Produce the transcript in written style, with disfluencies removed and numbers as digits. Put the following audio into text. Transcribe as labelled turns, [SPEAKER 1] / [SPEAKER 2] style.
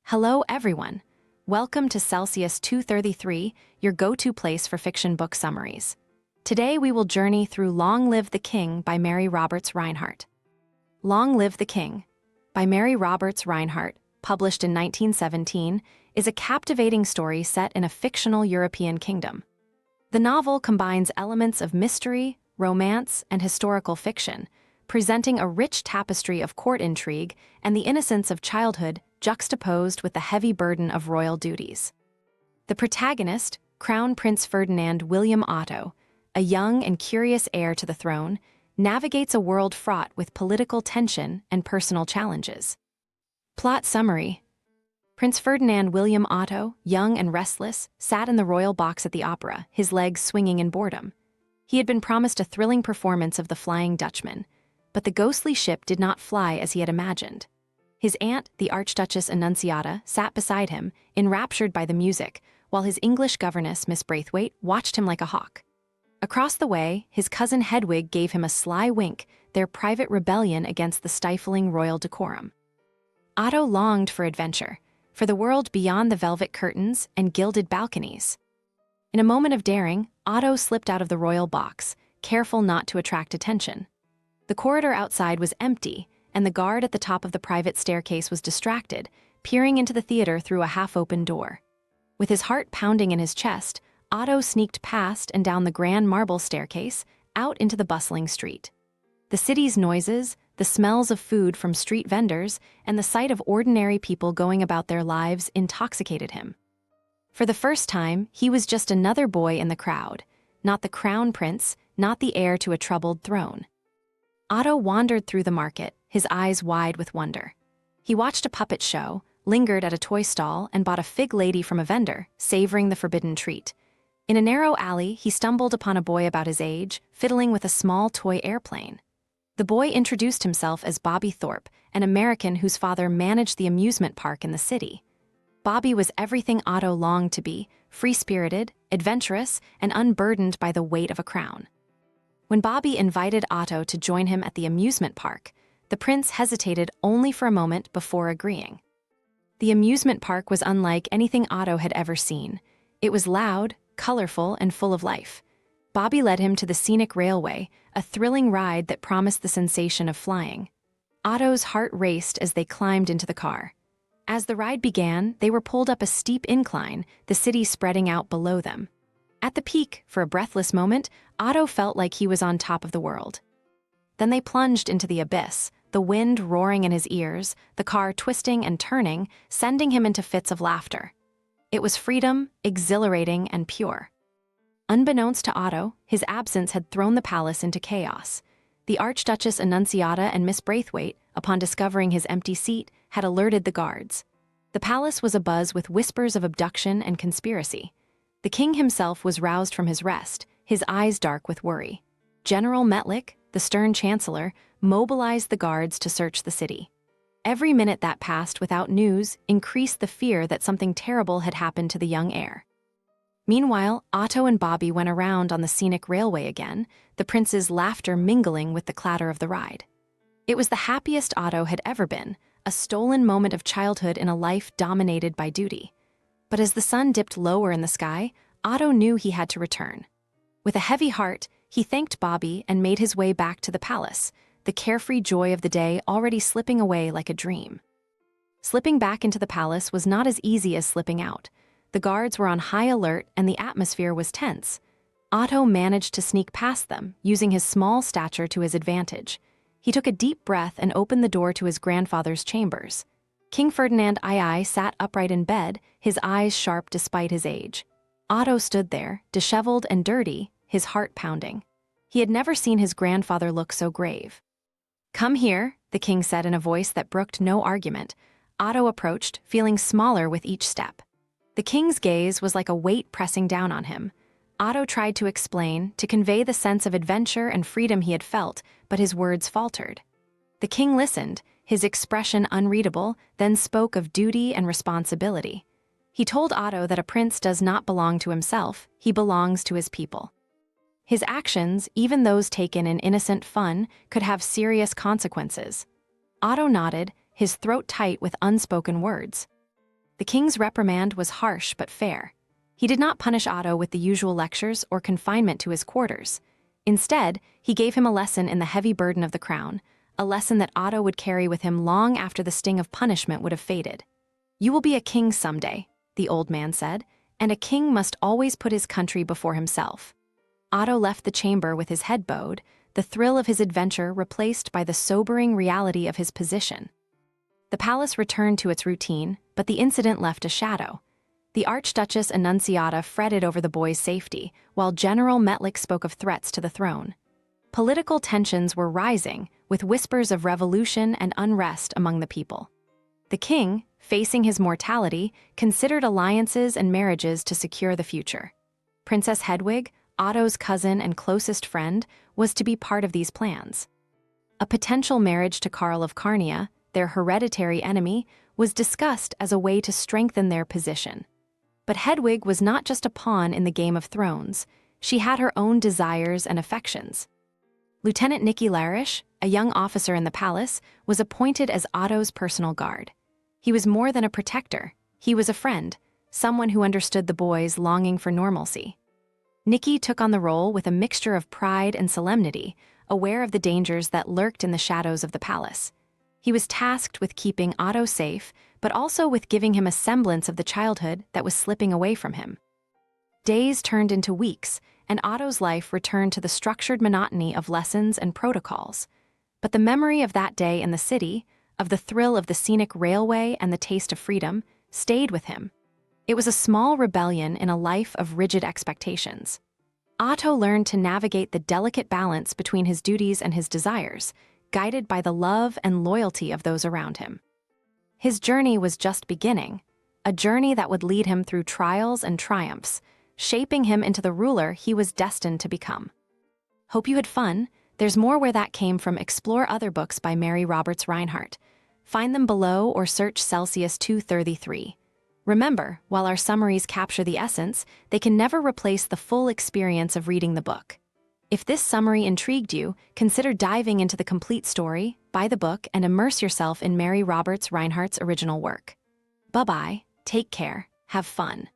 [SPEAKER 1] Hello, everyone. Welcome to Celsius 233, your go-to place for fiction book summaries. Today we will journey through Long Live the King by Mary Roberts Rinehart. Long Live the King by Mary Roberts Rinehart, published in 1917, is a captivating story set in a fictional European kingdom. The novel combines elements of mystery, romance, and historical fiction, presenting a rich tapestry of court intrigue and the innocence of childhood juxtaposed with the heavy burden of royal duties. The protagonist, Crown Prince Ferdinand William Otto, a young and curious heir to the throne, navigates a world fraught with political tension and personal challenges. Plot summary: Prince Ferdinand William Otto, young and restless, sat in the royal box at the opera, his legs swinging in boredom. He had been promised a thrilling performance of The Flying Dutchman, but the ghostly ship did not fly as he had imagined. His aunt, the Archduchess Annunziata, sat beside him, enraptured by the music, while his English governess, Miss Braithwaite, watched him like a hawk. Across the way, his cousin Hedwig gave him a sly wink, their private rebellion against the stifling royal decorum. Otto longed for adventure, for the world beyond the velvet curtains and gilded balconies. In a moment of daring, Otto slipped out of the royal box, careful not to attract attention. The corridor outside was empty, and the guard at the top of the private staircase was distracted, peering into the theater through a half-open door. With his heart pounding in his chest, Otto sneaked past and down the grand marble staircase, out into the bustling street. The city's noises, the smells of food from street vendors, and the sight of ordinary people going about their lives intoxicated him. For the first time, he was just another boy in the crowd, not the crown prince, not the heir to a troubled throne. Otto wandered through the market, his eyes wide with wonder. He watched a puppet show, lingered at a toy stall, and bought a fig lady from a vendor, savoring the forbidden treat. In a narrow alley, he stumbled upon a boy about his age, fiddling with a small toy airplane. The boy introduced himself as Bobby Thorpe, an American whose father managed the amusement park in the city. Bobby was everything Otto longed to be: free-spirited, adventurous, and unburdened by the weight of a crown. When Bobby invited Otto to join him at the amusement park, the prince hesitated only for a moment before agreeing. The amusement park was unlike anything Otto had ever seen. It was loud, colorful, and full of life. Bobby led him to the scenic railway, a thrilling ride that promised the sensation of flying. Otto's heart raced as they climbed into the car. As the ride began, they were pulled up a steep incline, the city spreading out below them. At the peak, for a breathless moment, Otto felt like he was on top of the world. Then they plunged into the abyss, the wind roaring in his ears, the car twisting and turning, sending him into fits of laughter. It was freedom, exhilarating, and pure. Unbeknownst to Otto, his absence had thrown the palace into chaos. The Archduchess Annunziata and Miss Braithwaite, upon discovering his empty seat, had alerted the guards. The palace was abuzz with whispers of abduction and conspiracy. The king himself was roused from his rest, his eyes dark with worry. General Mettlich, the stern chancellor, mobilized the guards to search the city. Every minute that passed without news increased the fear that something terrible had happened to the young heir. Meanwhile, Otto and Bobby went around on the scenic railway again, the prince's laughter mingling with the clatter of the ride. It was the happiest Otto had ever been, a stolen moment of childhood in a life dominated by duty. But as the sun dipped lower in the sky, Otto knew he had to return. With a heavy heart, he thanked Bobby and made his way back to the palace, the carefree joy of the day already slipping away like a dream. Slipping back into the palace was not as easy as slipping out. The guards were on high alert and the atmosphere was tense. Otto managed to sneak past them, using his small stature to his advantage. He took a deep breath and opened the door to his grandfather's chambers. King Ferdinand II sat upright in bed, his eyes sharp despite his age. Otto stood there, disheveled and dirty, his heart pounding. He had never seen his grandfather look so grave. "Come here," the king said in a voice that brooked no argument. Otto approached, feeling smaller with each step. The king's gaze was like a weight pressing down on him. Otto tried to explain, to convey the sense of adventure and freedom he had felt, but his words faltered. The king listened, his expression unreadable, then spoke of duty and responsibility. He told Otto that a prince does not belong to himself, he belongs to his people. His actions, even those taken in innocent fun, could have serious consequences. Otto nodded, his throat tight with unspoken words. The king's reprimand was harsh but fair. He did not punish Otto with the usual lectures or confinement to his quarters. Instead, he gave him a lesson in the heavy burden of the crown, a lesson that Otto would carry with him long after the sting of punishment would have faded. "You will be a king someday," the old man said, "and a king must always put his country before himself." Otto left the chamber with his head bowed, the thrill of his adventure replaced by the sobering reality of his position. The palace returned to its routine, but the incident left a shadow. The Archduchess Annunziata fretted over the boy's safety, while General Mettlich spoke of threats to the throne. Political tensions were rising, with whispers of revolution and unrest among the people. The king, facing his mortality, considered alliances and marriages to secure the future. Princess Hedwig, Otto's cousin and closest friend, was to be part of these plans. A potential marriage to Karl of Carnia, their hereditary enemy, was discussed as a way to strengthen their position. But Hedwig was not just a pawn in the Game of Thrones. She had her own desires and affections. Lieutenant Nicky Larish, a young officer in the palace, was appointed as Otto's personal guard. He was more than a protector. He was a friend, someone who understood the boy's longing for normalcy. Nicky took on the role with a mixture of pride and solemnity, aware of the dangers that lurked in the shadows of the palace. He was tasked with keeping Otto safe, but also with giving him a semblance of the childhood that was slipping away from him. Days turned into weeks, and Otto's life returned to the structured monotony of lessons and protocols. But the memory of that day in the city, of the thrill of the scenic railway and the taste of freedom, stayed with him. It was a small rebellion in a life of rigid expectations. Otto learned to navigate the delicate balance between his duties and his desires, guided by the love and loyalty of those around him. His journey was just beginning, a journey that would lead him through trials and triumphs, shaping him into the ruler he was destined to become. Hope you had fun. There's more where that came from. Explore other books by Mary Roberts Rinehart. Find them below or search Celsius 233. Remember, while our summaries capture the essence, they can never replace the full experience of reading the book. If this summary intrigued you, consider diving into the complete story, buy the book, and immerse yourself in Mary Roberts Rinehart's original work. Bye-bye, take care, have fun.